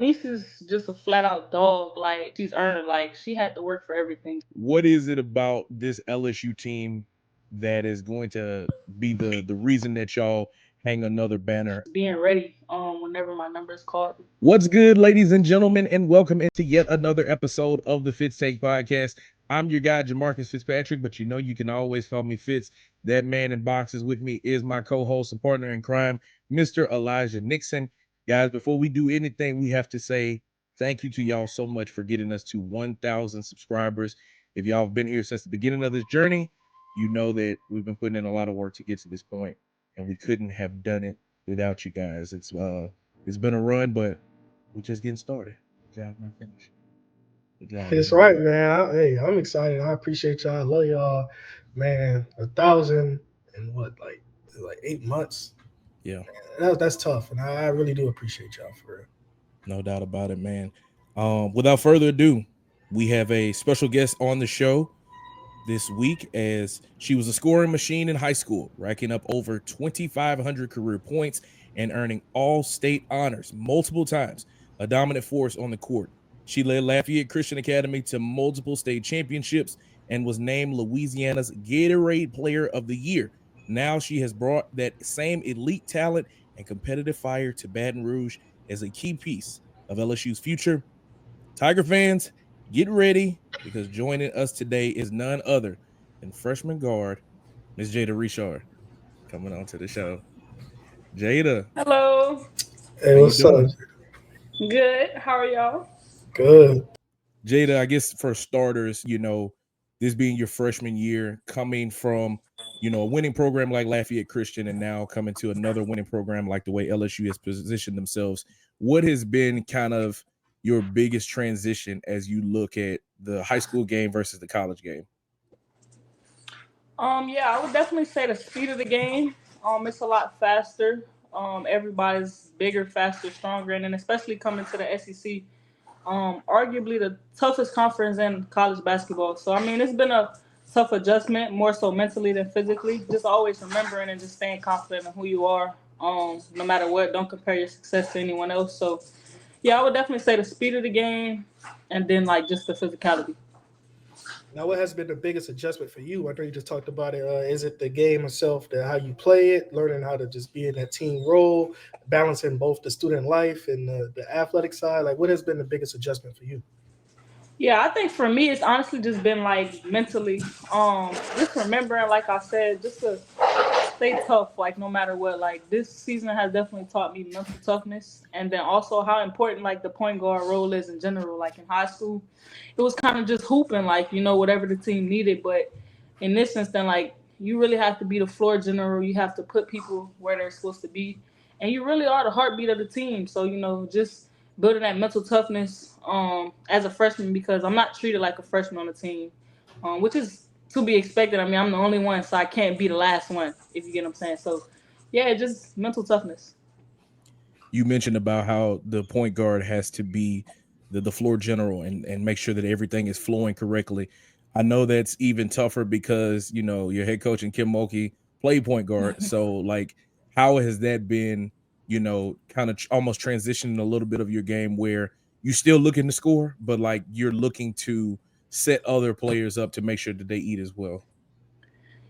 Aneesah's just a flat out dog. Like, she's earned it. Like, she had to work for everything. What is it about this LSU team that is going to be the reason that y'all hang another banner? Being ready whenever my number is called. What's good, ladies and gentlemen, and welcome into yet another episode of the Fitz Take Podcast. I'm your guy, Jamarcus Fitzpatrick, but you know you can always call me Fitz. That man in boxes with me is my co-host and partner in crime, Mr. Elijah Nixon. Guys, before we do anything, we have to say thank you to y'all so much for getting us to 1,000 subscribers. If y'all have been here since the beginning of this journey, you know that we've been putting in a lot of work to get to this point, and we couldn't have done it without you guys. It's been a run, but we're just getting started. Job not finished. It's right, man. Hey, I'm excited. I appreciate y'all. I love y'all, man. 1,000 in like 8 months. Yeah, That's tough, and I really do appreciate y'all for real. no doubt about it, man. Without further ado, we have a special guest on the show this week, as she was a scoring machine in high school, racking up over 2,500 career points and earning all state honors multiple times, a dominant force on the court. She led Lafayette Christian Academy to multiple state championships and was named Louisiana's Gatorade Player of the Year. Now she has brought that same elite talent and competitive fire to Baton Rouge as a key piece of LSU's future. Tiger fans, get ready, because joining us today is none other than freshman guard Miss Jada Richard, coming on to the show. Jada, Hello. Hey, how you what's up? doing? Good. How are y'all? Good. Jada, I guess for starters, this being your freshman year, coming from, a winning program like Lafayette Christian and now coming to another winning program like the way LSU has positioned themselves, what has been kind of your biggest transition as you look at the high school game versus the college game? Yeah, I would definitely say the speed of the game. It's a lot faster. Everybody's bigger, faster, stronger, and then especially coming to the SEC. Arguably the toughest conference in college basketball. So I mean, it's been a tough adjustment, more so mentally than physically. Just always remembering and just staying confident in who you are. No matter what, don't compare your success to anyone else. So yeah, I would definitely say the speed of the game, and then like just the physicality. Now, what has been the biggest adjustment for you? I know you just talked about it. Is it the game itself, how you play it, learning how to just be in that team role, balancing both the student life and the athletic side? Like, what has been the biggest adjustment for you? Yeah, I think for me, it's honestly just been like mentally, just remembering, like I said, just to stay tough, like no matter what. Like this season has definitely taught me mental toughness, and then also how important like the point guard role is in general. Like in high school, it was kind of just hooping, like whatever the team needed. But in this instance, like you really have to be the floor general. You have to put people where they're supposed to be, and you really are the heartbeat of the team. So just building that mental toughness as a freshman, because I'm not treated like a freshman on the team, which is to be expected. I mean, I'm the only one, so I can't be the last one, if you get what I'm saying. So, yeah, just mental toughness. You mentioned about how the point guard has to be the floor general and make sure that everything is flowing correctly. I know that's even tougher because, your head coach and Kim Mulkey play point guard. So, like, how has that been, kind of almost transitioning a little bit of your game where you still looking to score, but like you're looking to set other players up to make sure that they eat as well?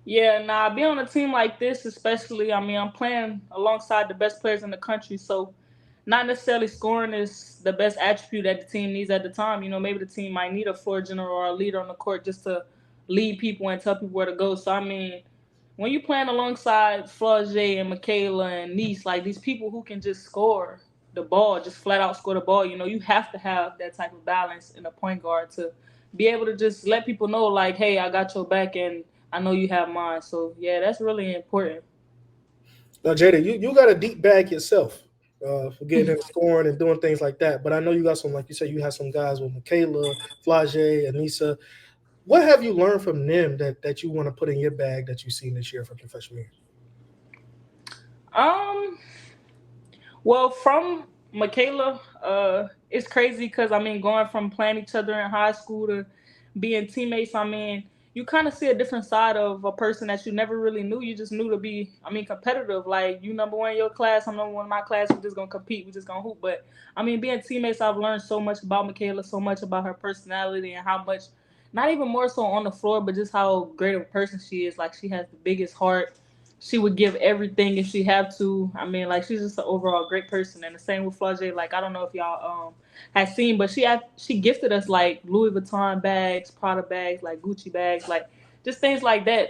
Yeah, nah, being on a team like this, especially, I mean, I'm playing alongside the best players in the country, so not necessarily scoring is the best attribute that the team needs at the time. Maybe the team might need a floor general or a leader on the court just to lead people and tell people where to go. So, I mean, when you're playing alongside Flaugier and Michaela and Nice, like these people who can just score the ball, just flat out score the ball, you have to have that type of balance in a point guard to be able to just let people know, like, hey, I got your back and I know you have mine. So, yeah, that's really important. Now, Jada, you got a deep bag yourself for getting in scoring and doing things like that. But I know you got some, like you said, you have some guys with Michaela, Flage, Aneesah. What have you learned from them that you want to put in your bag that you've seen this year from your freshman year? Um, well, from Michaela, it's crazy because I mean, going from playing each other in high school to being teammates. I mean, you kind of see a different side of a person that you never really knew. You just knew to be, competitive. Like, you number one in your class, I'm number one in my class. We're just gonna compete. We're just gonna hoop. But being teammates, I've learned so much about Michaela, so much about her personality and how much, not even more so on the floor, but just how great of a person she is. Like, she has the biggest heart. She would give everything if she have to. Like, she's just an overall great person. And the same with Flau'jae. Like, I don't know if y'all had seen, but she gifted us like Louis Vuitton bags, Prada bags, like Gucci bags, like just things like that.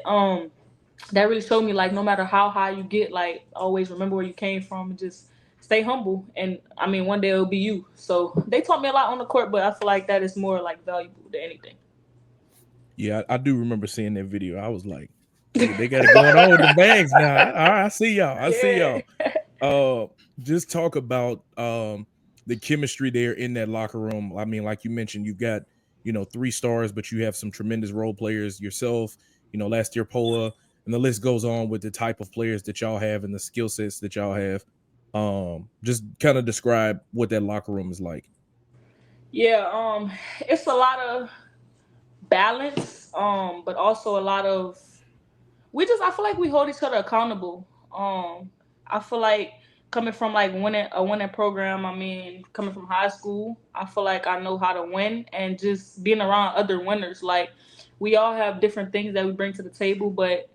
That really showed me, like, no matter how high you get, like, always remember where you came from and just stay humble. And one day it'll be you. So they taught me a lot on the court, but I feel like that is more like valuable than anything. Yeah, I do remember seeing that video. I was like, they got it going on with the bags now. I see y'all. I see Yeah. y'all. Just talk about the chemistry there in that locker room. Like you mentioned, you've got 3 stars, but you have some tremendous role players yourself. Last year Poa, and the list goes on with the type of players that y'all have and the skill sets that y'all have. Just kind of describe what that locker room is like. Yeah, it's a lot of balance, but also a lot of, I feel like we hold each other accountable. I feel like coming from like winning program, coming from high school, I feel like I know how to win, and just being around other winners. Like, we all have different things that we bring to the table, but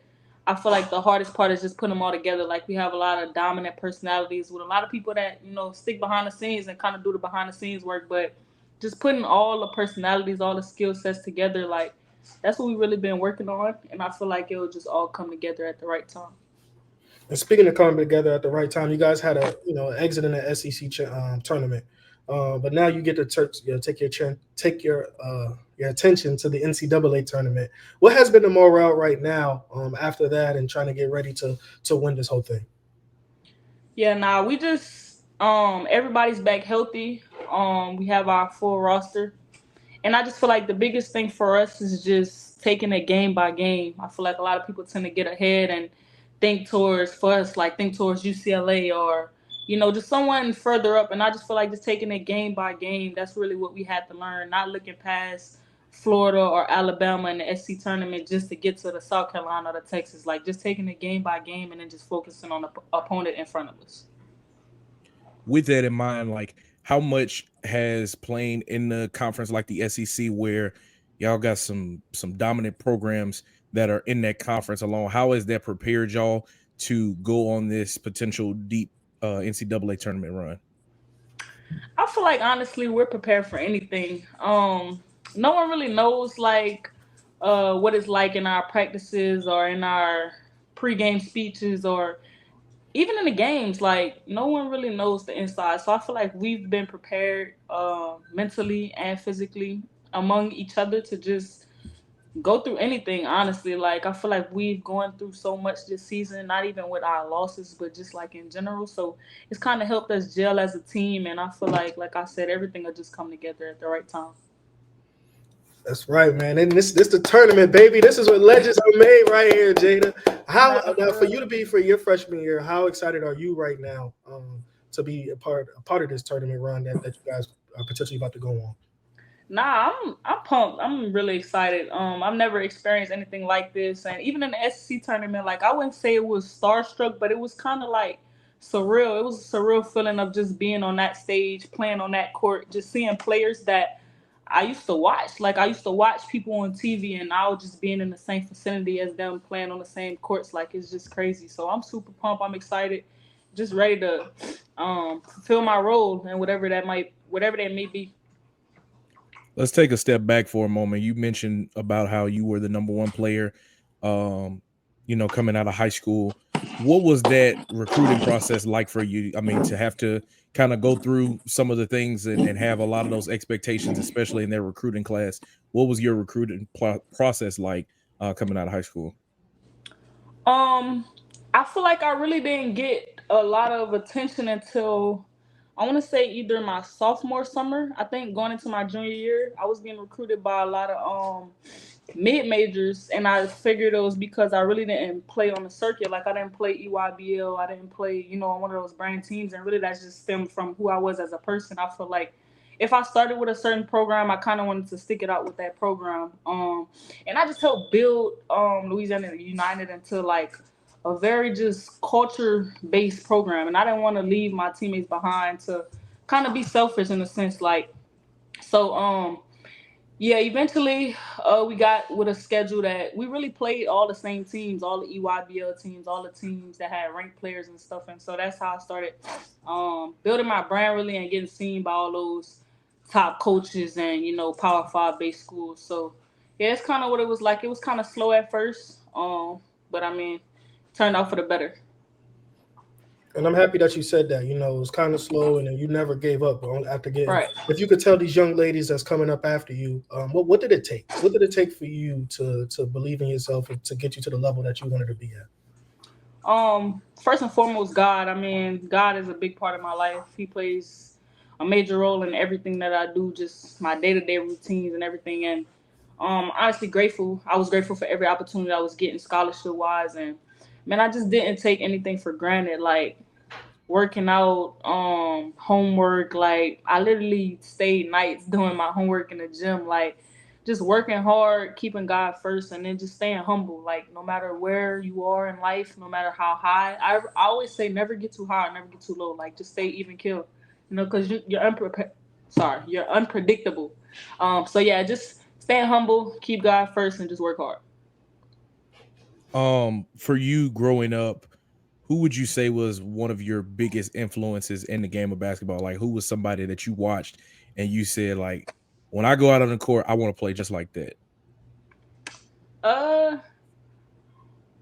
I feel like the hardest part is just putting them all together. Like, we have a lot of dominant personalities with a lot of people that, stick behind the scenes and kind of do the behind the scenes work, but just putting all the personalities, all the skill sets together, like, that's what we really been working on, and I feel like it will just all come together at the right time. And speaking of coming together at the right time, you guys had a exit in the SEC tournament, but now you get to take your attention to the NCAA tournament. What has been the morale right now after that, and trying to get ready to win this whole thing? Yeah, we just everybody's back healthy. We have our full roster. And I just feel like the biggest thing for us is just taking it game by game. I feel like a lot of people tend to get ahead and think towards UCLA or, just someone further up. And I just feel like just taking it game by game, that's really what we had to learn, not looking past Florida or Alabama in the SC tournament just to get to the South Carolina or the Texas. Like, just taking it game by game and then just focusing on the opponent in front of us. With that in mind, like, how much has playing in the conference like the SEC, where y'all got some dominant programs that are in that conference alone, how has that prepared y'all to go on this potential deep NCAA tournament run? I feel like, honestly, we're prepared for anything. No one really knows, like, what it's like in our practices or in our pregame speeches or even in the games. Like, no one really knows the inside. So I feel like we've been prepared mentally and physically among each other to just go through anything, honestly. Like, I feel like we've gone through so much this season, not even with our losses, but just like in general. So it's kind of helped us gel as a team, and I feel like I said, everything will just come together at the right time. That's right, man. And this the tournament, baby. This is what legends are made right here, Jada. How Nah, now for for real. you to be for your freshman year? How excited are you right now to be a part of this tournament run that you guys are potentially about to go on? I'm pumped. I'm really excited. I've never experienced anything like this, and even in the SEC tournament, like, I wouldn't say it was starstruck, but it was kind of like surreal. It was a surreal feeling of just being on that stage, playing on that court, just seeing players that I used to watch. Like, I used to watch people on TV, and now just being in the same vicinity as them, playing on the same courts. Like, it's just crazy. So I'm super pumped. I'm excited, just ready to fulfill my role and whatever that may be. Let's take a step back for a moment. You mentioned about how you were the number one player, um, coming out of high school. What was that recruiting process like for you? To have to kind of go through some of the things and have a lot of those expectations, especially in their recruiting class. What was your recruiting process like coming out of high school? Um, I feel like I really didn't get a lot of attention until, I want to say, either my sophomore summer. I think going into my junior year, I was being recruited by a lot of mid majors, and I figured it was because I really didn't play on the circuit. Like, I didn't play EYBL, I didn't play, on one of those brand teams, and really that's just stemmed from who I was as a person. I feel like if I started with a certain program, I kind of wanted to stick it out with that program. And I just helped build Louisiana United into like a very just culture based program, and I didn't want to leave my teammates behind to kind of be selfish in a sense, like so. Yeah, eventually we got with a schedule that we really played all the same teams, all the EYBL teams, all the teams that had ranked players and stuff. And so that's how I started building my brand really and getting seen by all those top coaches and, Power 5 based schools. So, yeah, it's kind of what it was like. It was kind of slow at first, but I mean, turned out for the better. And I'm happy that you said that. It was kind of slow, and then you never gave up after getting. Right. If you could tell these young ladies that's coming up after you, what did it take? What did it take for you to believe in yourself and to get you to the level that you wanted to be at? First and foremost, God. I mean, God is a big part of my life. He plays a major role in everything that I do, just my day-to-day routines and everything. And honestly grateful. I was grateful for every opportunity I was getting scholarship-wise, and man, I just didn't take anything for granted. Like working out, homework. Like I literally stayed nights doing my homework in the gym. Like just working hard, keeping God first, and then just staying humble. Like no matter where you are in life, no matter how high, I always say never get too high, never get too low. Like just stay even kill, because you're unpredictable. So yeah, just staying humble, keep God first, and just work hard. For you growing up, who would you say was one of your biggest influences in the game of basketball? Like, who was somebody that you watched and you said, like, when I go out on the court, I want to play just like that?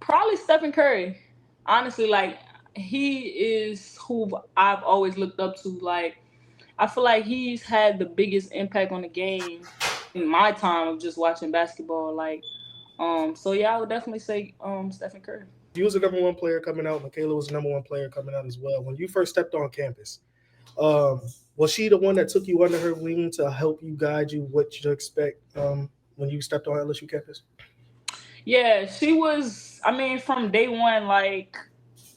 Probably Stephen Curry. Honestly, like he is who I've always looked up to. Like I feel like he's had the biggest impact on the game in my time of just watching basketball. Like, so yeah, I would definitely say Stephen Curry. You was the number one player coming out. Michaela was the number one player coming out as well. When you first stepped on campus, was she the one that took you under her wing to help you guide you what to expect when you stepped on LSU campus? Yeah, she was. I mean, from day one, like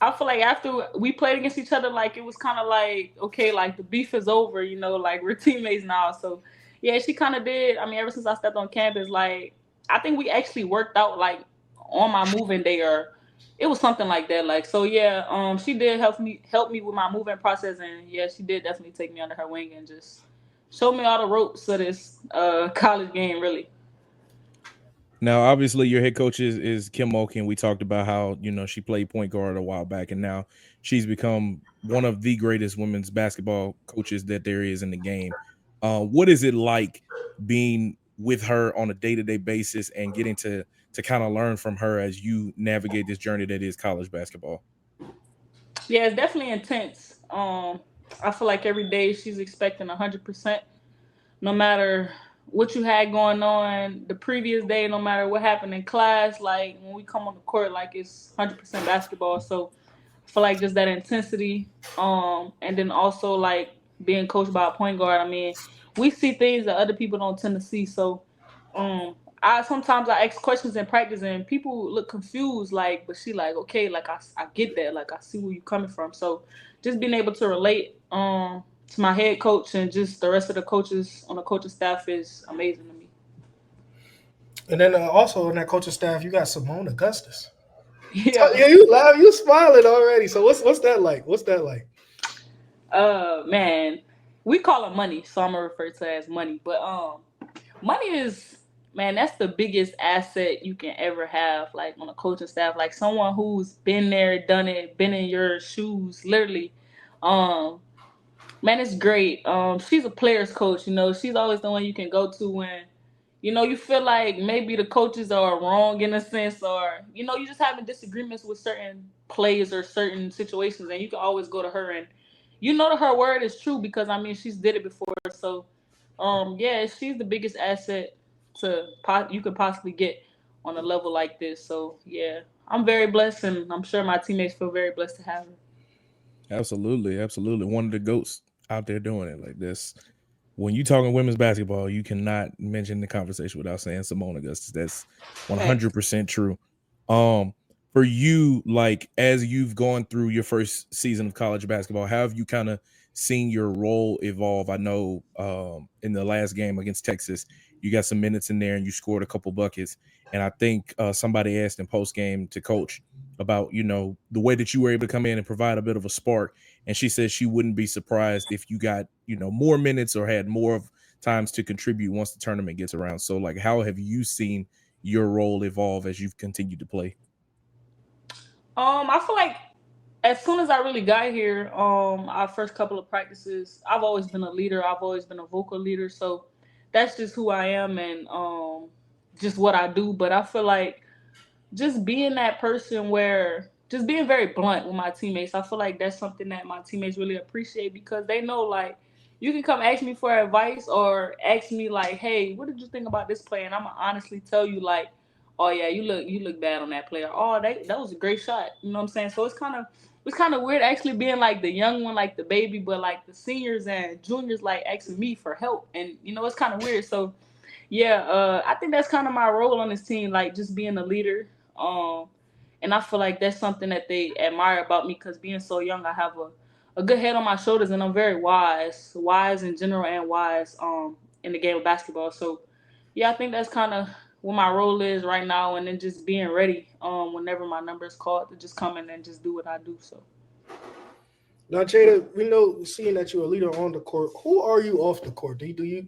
I feel like after we played against each other, like it was kind of like okay, like the beef is over, like we're teammates now. So yeah, she kind of did. I mean, ever since I stepped on campus, like I think we actually worked out like on my moving day, or it was something like that. Like so, yeah. She did help me with my moving process, and yeah, she did definitely take me under her wing and just show me all the ropes of this college game, really. Now, obviously, your head coach is Kim Mulkey, and we talked about how she played point guard a while back, and now she's become one of the greatest women's basketball coaches that there is in the game. What is it like being with her on a day-to-day basis and getting to kind of learn from her as you navigate this journey that is college basketball? Yeah, it's definitely intense. I feel like every day she's expecting 100%, no matter what you had going on the previous day, no matter what happened in class. Like when we come on the court, like it's 100% basketball. So I feel like just that intensity, and then also like being coached by a point guard. I mean, we see things that other people don't tend to see. So, I sometimes I ask questions in practice and people look confused, like, but she like, okay, like I get that, like I see where you're coming from. So, just being able to relate, to my head coach and just the rest of the coaches on the coaching staff is amazing to me. And then also on that coaching staff, you got Simone Augustus. Yeah. Yeah, you laugh, you smiling already. So what's that like? What's that like? Man, we call her money, so I'm gonna refer to her as money. But money is, man, that's the biggest asset you can ever have, like on a coaching staff, like someone who's been there, done it, been in your shoes, literally. Um, Man, it's great. She's a player's coach. She's always the one you can go to when, you feel like maybe the coaches are wrong in a sense, or you just having disagreements with certain plays or certain situations, and you can always go to her, and that her word is true because I mean she's did it before. So, yeah, she's the biggest asset you could possibly get on a level like this. So, yeah, I'm very blessed, and I'm sure my teammates feel very blessed to have her. Absolutely, absolutely. One of the goats out there doing it like this. When you talking women's basketball, you cannot mention the conversation without saying Simone Augustus. That's 100% true. For you, like as you've gone through your first season of college basketball, how have you kind of seen your role evolve? I know in the last game against Texas, you got some minutes in there and you scored a couple buckets. And I think somebody asked in post game to coach about, the way that you were able to come in and provide a bit of a spark. And she said she wouldn't be surprised if you got, more minutes or had more of times to contribute once the tournament gets around. So like, how have you seen your role evolve as you've continued to play? I feel like as soon as I really got here, our first couple of practices, I've always been a leader. I've always been a vocal leader. So that's just who I am and just what I do. But I feel like just being that person where just being very blunt with my teammates, I feel like that's something that my teammates really appreciate because they know like you can come ask me for advice or ask me like, hey, what did you think about this play? And I'm gonna honestly tell you like, oh yeah, you look bad on that play. Or, oh, that was a great shot. You know what I'm saying? So it's kind of weird actually being like the young one, like the baby, but like the seniors and juniors like asking me for help, and it's kind of weird. So yeah, I think that's kind of my role on this team, like just being a leader. And I feel like that's something that they admire about me because being so young, I have a good head on my shoulders, and I'm very wise in general and wise in the game of basketball. So yeah, I think that's kind of what my role is right now, and then just being ready whenever my number is called to just come in and just do what I do. So. Now, Jada, we know, seeing that you're a leader on the court, who are you off the court? Are you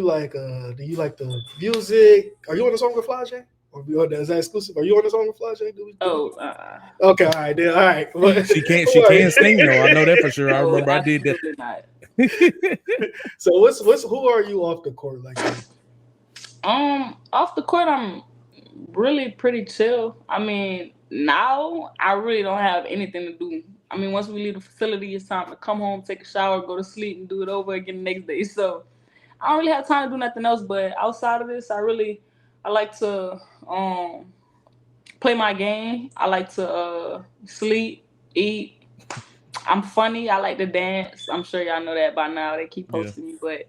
like do you like the music? Are you on the song with Flage? Or is that exclusive? Are you on the song with Flage? Okay, all right, then, all right. She can't sing though. I know that for sure. I remember I did that. Not. So who are you off the court like? Off the court, I'm really pretty chill. I mean, now I really don't have anything to do. I mean, once we leave the facility, it's time to come home, take a shower, go to sleep, and do it over again the next day. So I don't really have time to do nothing else. But outside of this, I like to play my game. I like to sleep, eat. I'm funny. I like to dance. I'm sure y'all know that by now. They keep posting me, but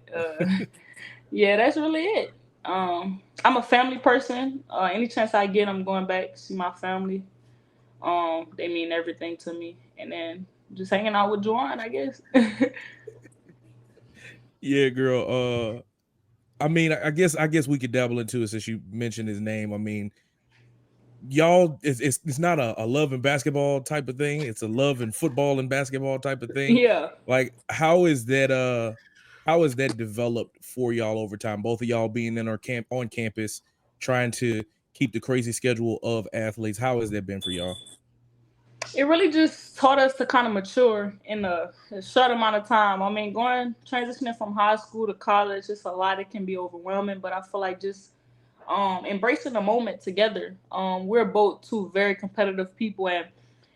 yeah, that's really it. I'm a family person. Any chance I get, I'm going back to see my family. They mean everything to me, and then just hanging out with Juwan, I guess. Yeah, girl. I mean, I guess we could dabble into it since you mentioned his name. I mean, y'all, it's not a love and basketball type of thing. It's a love and football and basketball type of thing. Yeah. Like, how is that developed for y'all over time? Both of y'all being in on campus, trying to keep the crazy schedule of athletes. How has that been for y'all? It really just taught us to kind of mature in a short amount of time. I mean, transitioning from high school to college, it's a lot. It can be overwhelming, but I feel like just embracing the moment together. We're both two very competitive people, and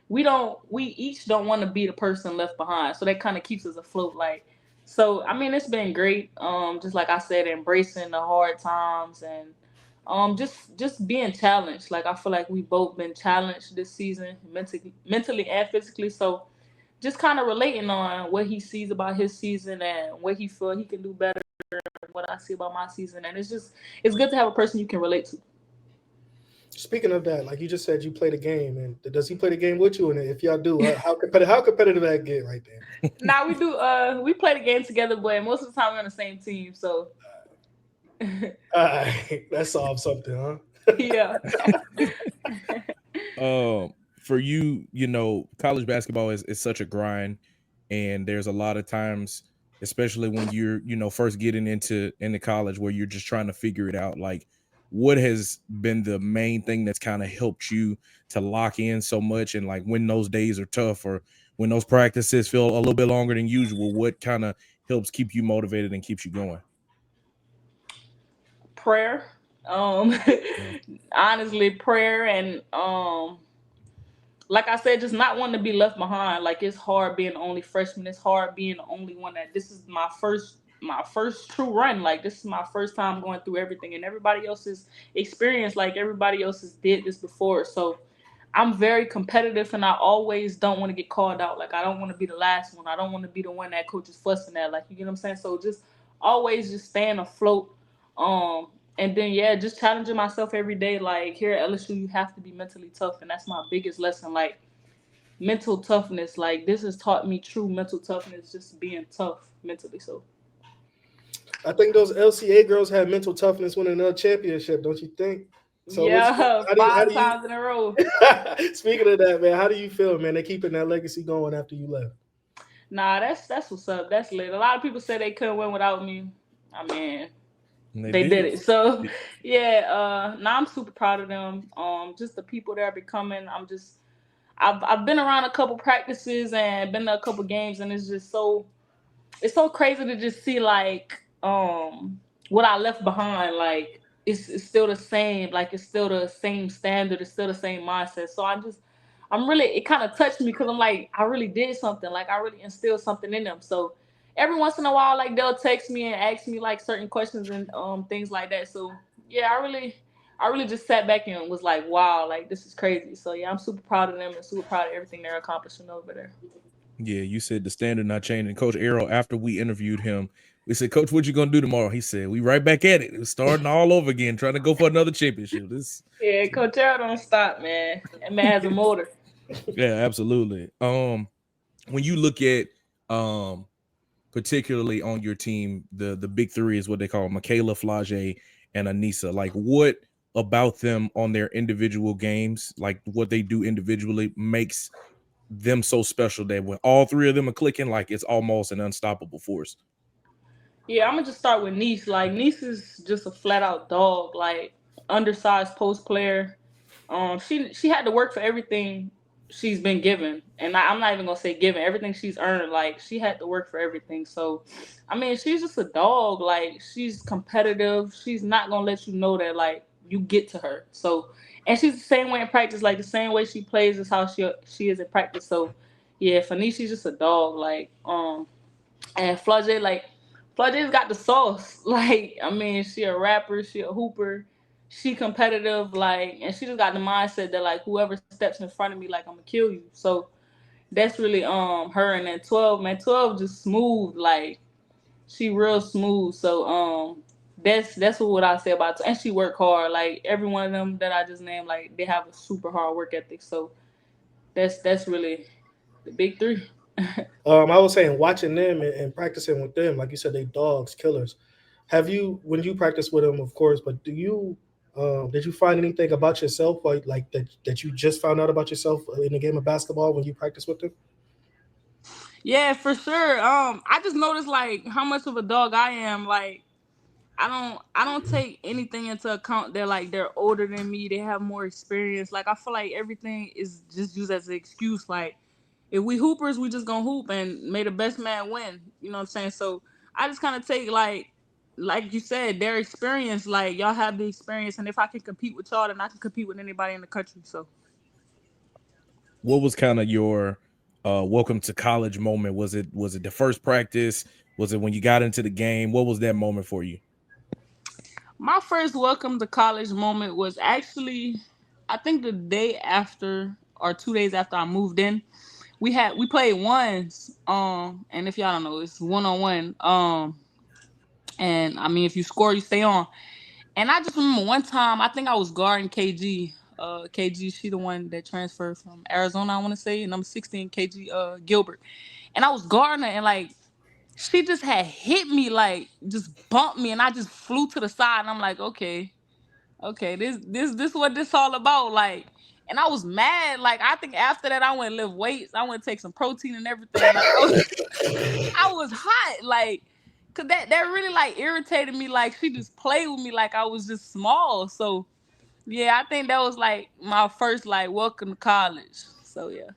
we each don't want to be the person left behind. So that kind of keeps us afloat. Like, so I mean, it's been great. Just like I said, embracing the hard times and just being challenged. Like I feel like we both been challenged this season, mentally and physically. So just kind of relating on what he sees about his season and what he feel he can do better, what I see about my season, and it's good to have a person you can relate to. Speaking of that, like you just said, you play the game, and does he play the game with you? And if y'all do, how competitive that get right there? Now we do. We play the game together, but most of the time we're on the same team. So that solves something, huh? Yeah. For you, college basketball is such a grind, and there's a lot of times, especially when you're, first getting into college, where you're just trying to figure it out. Like, what has been the main thing that's kind of helped you to lock in so much? And like when those days are tough or when those practices feel a little bit longer than usual, what kind of helps keep you motivated and keeps you going? Prayer. Honestly, prayer and like I said, just not wanting to be left behind. Like it's hard being the only freshman. It's hard being the only one that this is my first true run. Like this is my first time going through everything, and everybody else's experience, like everybody else's did this before. So I'm very competitive, and I always don't want to get called out. Like I don't want to be the last one. I don't want to be the one that coach is fussing at. Like you get what I'm saying. So just always just staying afloat. And then just challenging myself every day. Like here at LSU, you have to be mentally tough, and that's my biggest lesson. Like mental toughness. Like this has taught me true mental toughness, just being tough mentally. So I think those LCA girls had mental toughness winning another championship, don't you think? So what's yeah, how do five you times in a row. speaking of that, man, how do you feel, man? They keeping that legacy going after you left. Nah, that's what's up. That's lit. A lot of people say they couldn't win without me. I mean, And they they did did it. it. So yeah, now I'm super proud of them. Just the people that are becoming. I've been around a couple practices and been to a couple games, and it's so crazy to just see like what I left behind. Like it's still the same. Like it's still the same standard. It's still the same mindset. So I'm really, it kind of touched me because I'm like, I really did something. Like I really instilled something in them. So every once in a while, like they'll text me and ask me like certain questions and things like that. So yeah, I really just sat back and was like, wow, like this is crazy. So yeah, I'm super proud of them and super proud of everything they're accomplishing over there. Yeah, you said the standard not changing. Coach Arrow, after we interviewed him, we said, Coach, what you gonna do tomorrow? He said, we right back at it. We're starting all over again, trying to go for another championship. This Yeah, Coach Terrell don't stop, man. That man has a motor. yeah, absolutely. When you look at particularly on your team, the big three is what they call Michaela, Flage, and Aneesah. Like what about them on their individual games, like what they do individually makes them so special that when all three of them are clicking, like it's almost an unstoppable force. Yeah, I'm gonna just start with Niece. Like Niece is just a flat out dog, like undersized post player. She had to work for everything she's been given, and I'm not even gonna say given everything she's earned. Like she had to work for everything. So, I mean, she's just a dog. Like she's competitive. She's not gonna let you know that like you get to her. So, and she's the same way in practice. Like the same way she plays is how she is in practice. So, yeah, for me, she's just a dog. Like and Flage's got the sauce. Like, I mean, she a rapper, she a hooper, she competitive, like, and she just got the mindset that like whoever steps in front of me, like I'm gonna kill you. So that's really her. And then 12, man, 12 just smooth, like she real smooth. So that's what I say about and she work hard. Like every one of them that I just named, like they have a super hard work ethic. So that's really the big three. I was saying watching them and practicing with them, like you said, they dogs, killers. Have you, when you practice with them, of course, but do you, did you find anything about yourself, like that you just found out about yourself in the game of basketball when you practice with them? Yeah, for sure. I just noticed like how much of a dog I am. Like I don't take anything into account. They're older than me. They have more experience. Like I feel like everything is just used as an excuse. Like if we hoopers, we just gonna hoop and may the best man win. You know what I'm saying? So I just kind of take like you said, their experience. Like y'all have the experience, and if I can compete with y'all, then I can compete with anybody in the country. So What was kind of your welcome to college moment? Was it the first practice? Was it when you got into the game? What was that moment for you? my first welcome to college moment was actually, I think the day after or 2 days after I moved in. We played ones, and if y'all don't know, it's 1-on-1. And I mean, if you score, you stay on. And I just remember one time, I think I was guarding KG. KG, she the one that transferred from Arizona, I want to say, number 16, KG Gilbert. And I was guarding her, and like she just had hit me, like just bumped me, and I just flew to the side. And I'm like, okay, this what this all about, like. And I was mad. Like I think after that, I went lift weights. I went take some protein and everything. Like I was hot, like, cause that really like irritated me. Like she just played with me like I was just small. So yeah, I think that was like my first like welcome to college. So yeah.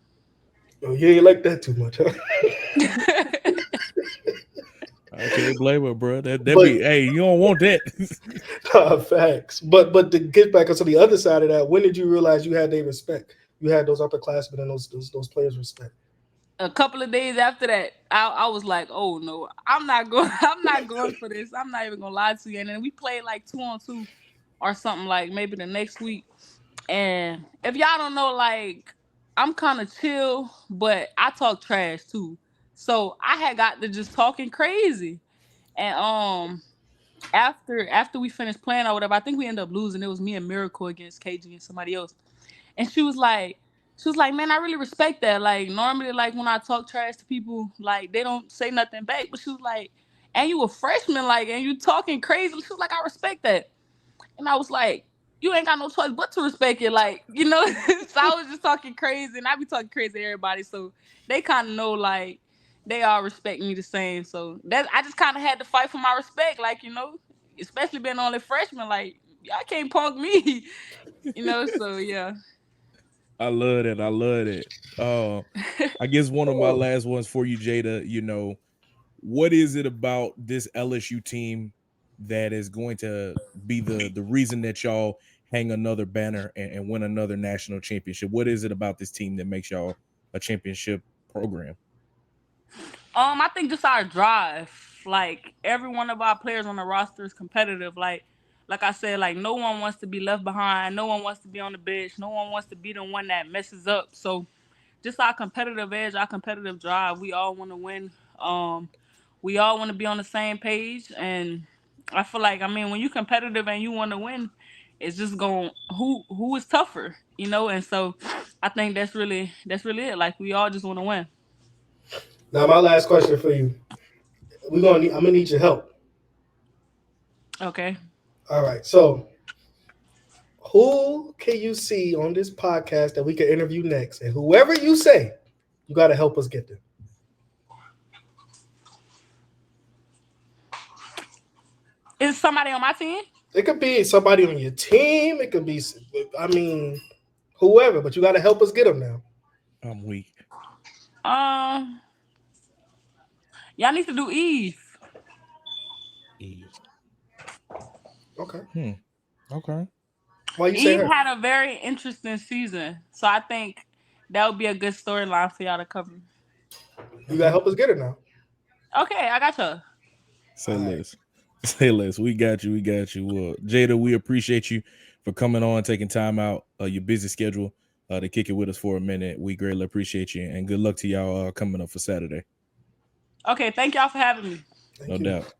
Oh, you ain't like that too much, huh? I can't blame her, bro. That But be hey, you don't want that. facts. But to get back onto the other side of that, when did you realize you had their respect? You had those upperclassmen and those players' respect. A couple of days after that, I was like, oh no, I'm not going. I'm not going for this. I'm not even gonna lie to you. And then we played like 2-on-2 or something like maybe the next week. And if y'all don't know, like I'm kind of chill, but I talk trash too. So I had got to just talking crazy. And after we finished playing or whatever, I think we ended up losing. It was me and Miracle against KG and somebody else. And she was like, She was like, man, I really respect that. Like, normally, like, when I talk trash to people, like, they don't say nothing back. But she was like, and you a freshman, like, and you talking crazy. She was like, I respect that. And I was like, you ain't got no choice but to respect it. Like, you know, so I was just talking crazy, and I be talking crazy to everybody. So they kind of know, like, they all respect me the same. So that I just kind of had to fight for my respect, like, you know, especially being only freshman. Like, y'all can't punk me, you know. So yeah. I love it. I love it. I guess one of my Oh, last ones for you, Jada. You know, what is it about this LSU team that is going to be the reason that y'all hang another banner and win another national championship? What is it about this team that makes y'all a championship program? I think just our drive. Like every one of our players on the roster is competitive. Like I said, like no one wants to be left behind. No one wants to be on the bench. No one wants to be the one that messes up. So just our competitive edge, our competitive drive. We all want to win. We all want to be on the same page, and I feel like, I mean, when you're competitive and you want to win, it's just going who is tougher, you know. And so I think that's really it. Like we all just want to win. now my last question for you. I'm gonna need your help. Okay. All right. So who can you see on this podcast that we can interview next? And whoever you say, you got to help us get them. Is somebody on my team? It could be somebody on your team. It could be, I mean, whoever. But you got to help us get them now. I'm weak. Um, y'all need to do Eve. Eve. Okay. Okay. Why you say Eve her? had a very interesting season, so I think that would be a good storyline for y'all to cover. You got to Okay. help us get her now. Okay, I got you. Say All right. less. Say less. We got you. We got you. Jada, we appreciate you for coming on, taking time out your busy schedule to kick it with us for a minute. We greatly appreciate you, and good luck to y'all coming up for Saturday. Okay, thank y'all for having me. No Thank you. doubt.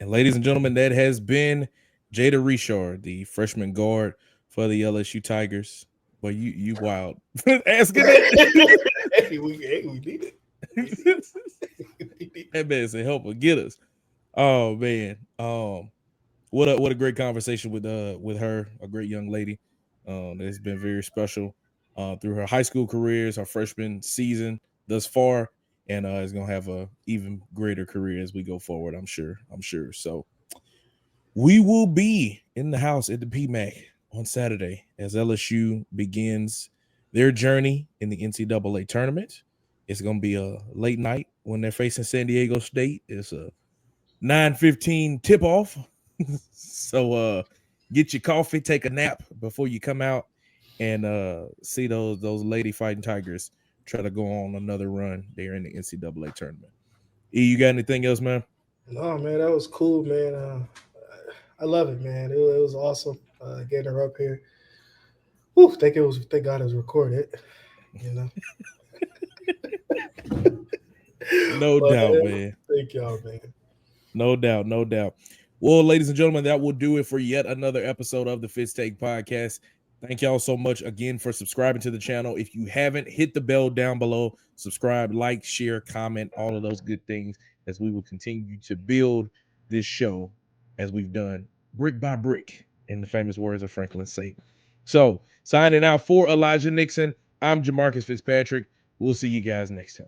And ladies and gentlemen, that has been Jada Richard, the freshman guard for the LSU Tigers. But you wild asking that. We need it. That man said help her get us. Oh man. What a great conversation with her, a great young lady. That's been very special through her high school careers, her freshman season thus far, and is gonna have a even greater career as we go forward. I'm sure. I'm sure. So we will be in the house at the PMAC on Saturday as LSU begins their journey in the NCAA tournament. It's gonna be a late night when they're facing San Diego State. It's a 9:15 tip off. So get your coffee, take a nap before you come out and see those lady fighting tigers try to go on another run there in the NCAA tournament. E, you got anything else, man? No, man, that was cool, man. I love it, man. It was awesome getting her up here. Whew, thank God it was recorded. You know. No But doubt, man. thank y'all, man. No doubt, no doubt. Well, ladies and gentlemen, that will do it for yet another episode of the Fitz Take Podcast. Thank y'all so much again for subscribing to the channel. If you haven't, hit the bell down below, subscribe, like, share, comment, all of those good things as we will continue to build this show as we've done brick by brick, in the famous words of Franklin Saint. So, signing out for Elijah Nixon, I'm Jamarcus Fitzpatrick. We'll see you guys next time.